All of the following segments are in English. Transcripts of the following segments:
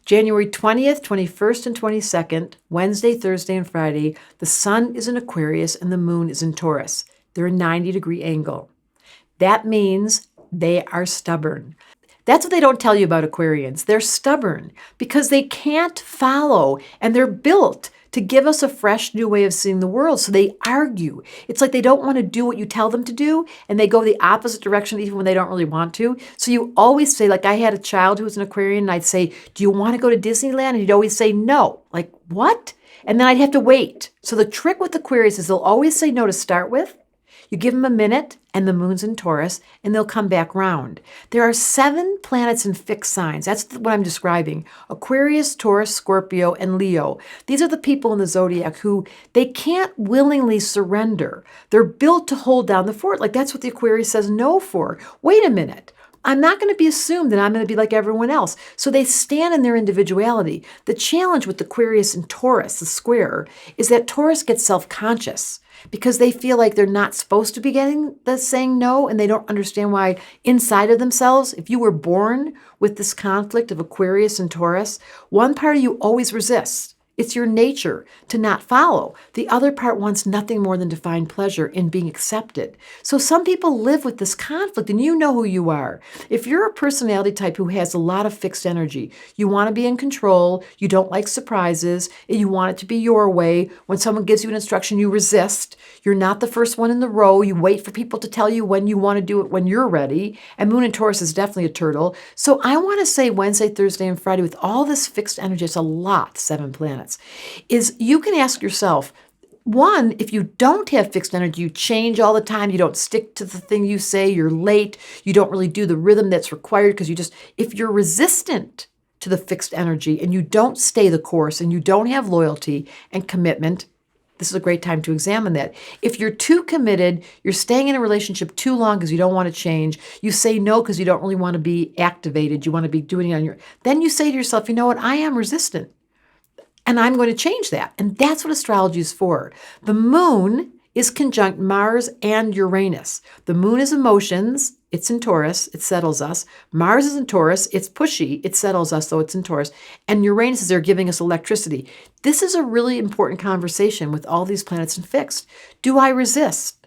January 20th, 21st, and 22nd, Wednesday, Thursday, and Friday, the sun is in Aquarius and the moon is in Taurus. They're a 90-degree angle. That means they are stubborn. That's what they don't tell you about Aquarians. They're stubborn because they can't follow, and they're built to give us a fresh new way of seeing the world. So they argue. It's like they don't want to do what you tell them to do, and they go the opposite direction even when they don't really want to. So you always say, like I had a child who was an Aquarian, and I'd say, do you want to go to Disneyland? And he'd always say no. Like, what? And then I'd have to wait. So the trick with Aquarius is they'll always say no to start with. You give them a minute, and the moon's in Taurus, and they'll come back round. There are 7 planets in fixed signs. That's what I'm describing. Aquarius, Taurus, Scorpio, and Leo. These are the people in the zodiac who they can't willingly surrender. They're built to hold down the fort. Like that's what the Aquarius says no for. Wait a minute. I'm not going to be assumed that I'm going to be like everyone else. So they stand in their individuality. The challenge with Aquarius and Taurus, the square, is that Taurus gets self-conscious because they feel like they're not supposed to be saying no, and they don't understand why inside of themselves, if you were born with this conflict of Aquarius and Taurus, one part of you always resists. It's your nature to not follow. The other part wants nothing more than to find pleasure in being accepted. So some people live with this conflict, and you know who you are. If you're a personality type who has a lot of fixed energy, you want to be in control, you don't like surprises, you want it to be your way. When someone gives you an instruction, you resist. You're not the first one in the row. You wait for people to tell you when you want to do it when you're ready. And Moon in Taurus is definitely a turtle. So I want to say Wednesday, Thursday, and Friday with all this fixed energy, it's a lot, 7 planets. Is you can ask yourself, one, if you don't have fixed energy, you change all the time, you don't stick to the thing you say, you're late, you don't really do the rhythm that's required because if you're resistant to the fixed energy and you don't stay the course and you don't have loyalty and commitment, this is a great time to examine that. If you're too committed, you're staying in a relationship too long because you don't want to change, you say no because you don't really want to be activated, you want to be doing it on your, then you say to yourself, you know what, I am resistant. And I'm going to change that. And that's what astrology is for. The moon is conjunct Mars and Uranus. The moon is emotions. It's in Taurus. It settles us. Mars is in Taurus. It's pushy. It settles us, though it's in Taurus. And Uranus is there giving us electricity. This is a really important conversation with all these planets in fixed. Do I resist?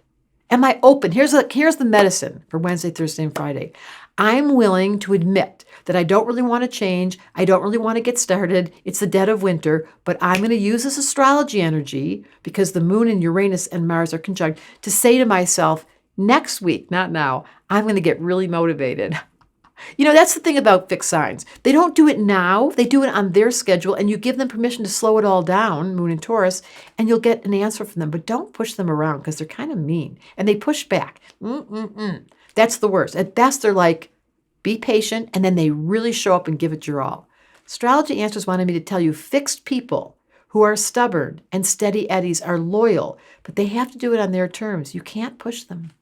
Am I open? Here's the medicine for Wednesday, Thursday, and Friday. I'm willing to admit that I don't really want to change. I don't really want to get started. It's the dead of winter, but I'm going to use this astrology energy because the moon and Uranus and Mars are conjunct to say to myself, next week, not now, I'm going to get really motivated. You know, that's the thing about fixed signs. They don't do it now. They do it on their schedule, and you give them permission to slow it all down, Moon and Taurus, and you'll get an answer from them. But don't push them around because they're kind of mean, and they push back. That's the worst. At best, they're like, be patient, and then they really show up and give it your all. Astrology Answers wanted me to tell you fixed people who are stubborn and steady eddies are loyal, but they have to do it on their terms. You can't push them.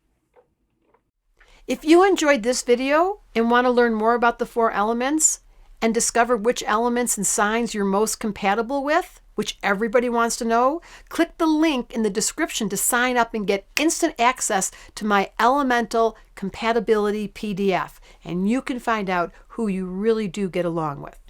If you enjoyed this video and want to learn more about the 4 elements and discover which elements and signs you're most compatible with, which everybody wants to know, click the link in the description to sign up and get instant access to my Elemental Compatibility PDF, and you can find out who you really do get along with.